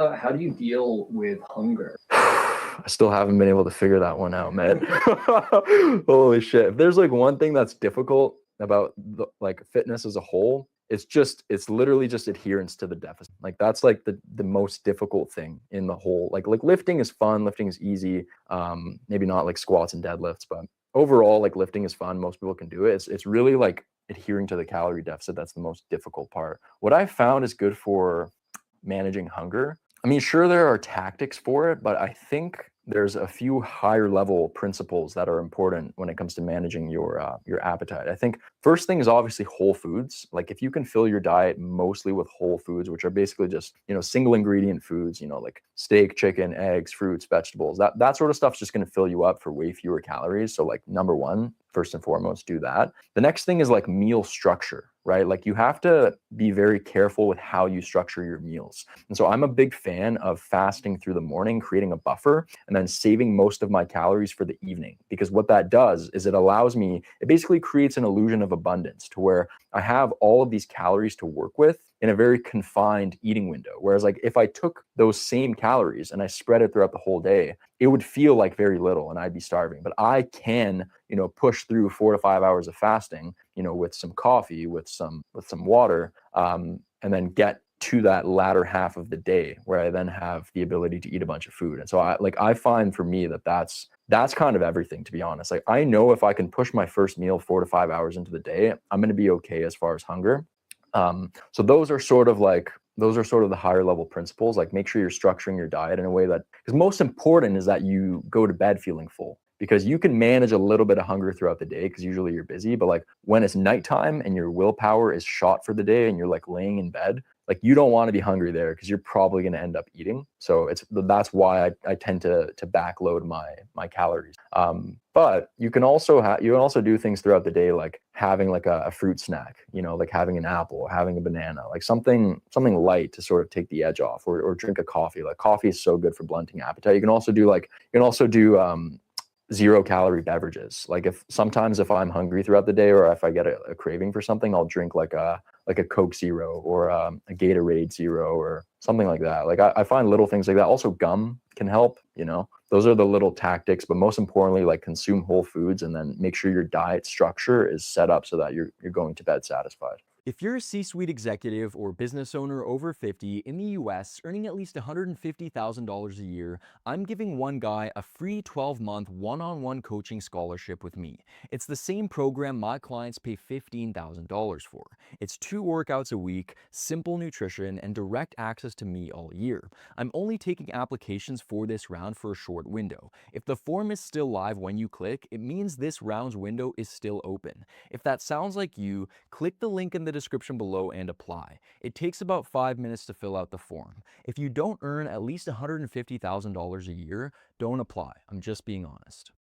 How do you deal with hunger? I still haven't been able to figure that one out, man. Holy shit. If there's like one thing that's difficult about like fitness as a whole, it's literally just adherence to the deficit. Like that's like the most difficult thing in the whole. Like lifting is fun, lifting is easy. Maybe not like squats and deadlifts, but overall like lifting is fun. Most people can do it. It's really like adhering to the calorie deficit that's the most difficult part. What I found is good for managing hunger. I mean, sure, there are tactics for it, but I think there's a few higher level principles that are important when it comes to managing your appetite. I think first thing is obviously whole foods. Like if you can fill your diet mostly with whole foods, which are basically just single ingredient foods, like steak, chicken, eggs, fruits, vegetables, that sort of stuff's just going to fill you up for way fewer calories. So like number one, first and foremost, do that. The next thing is like meal structure, right? Like you have to be very careful with how you structure your meals. And so I'm a big fan of fasting through the morning, creating a buffer, and then saving most of my calories for the evening. Because what that does is it basically creates an illusion of abundance to where I have all of these calories to work with in a very confined eating window. Whereas like if I took those same calories and I spread it throughout the whole day, it would feel like very little and I'd be starving. But I can, push through 4 to 5 hours of fasting, with some coffee, with some water, and then get to that latter half of the day where I then have the ability to eat a bunch of food. And so I find for me that's kind of everything, to be honest. Like I know if I can push my first meal 4 to 5 hours into the day, I'm going to be okay as far as hunger. So those are sort of the higher level principles. Like make sure you're structuring your diet in a way that, because most important is that you go to bed feeling full, because you can manage a little bit of hunger throughout the day because usually you're busy. But like when it's nighttime and your willpower is shot for the day and you're like laying in bed, like you don't want to be hungry there because you're probably going to end up eating. So that's why I tend to backload my calories. But you can also do things throughout the day, like having like a fruit snack, like having an apple, having a banana, like something light to sort of take the edge off, or drink a coffee. Like coffee is so good for blunting appetite. You can also do 0 calorie beverages. Like if I'm hungry throughout the day, or if I get a craving for something, I'll drink like a Coke Zero, or a Gatorade Zero, or something like that. Like I find little things like that. Also gum can help. Those are the little tactics, but most importantly, like consume whole foods and then make sure your diet structure is set up so that you're going to bed satisfied. If you're a C-suite executive or business owner over 50 in the US earning at least $150,000 a year, I'm giving one guy a free 12-month one-on-one coaching scholarship with me. It's the same program my clients pay $15,000 for. It's 2 workouts a week, simple nutrition, and direct access to me all year. I'm only taking applications for this round for a short window. If the form is still live when you click, it means this round's window is still open. If that sounds like you, click the link in the description below and apply. It takes about 5 minutes to fill out the form. If you don't earn at least $150,000 a year, don't apply. I'm just being honest.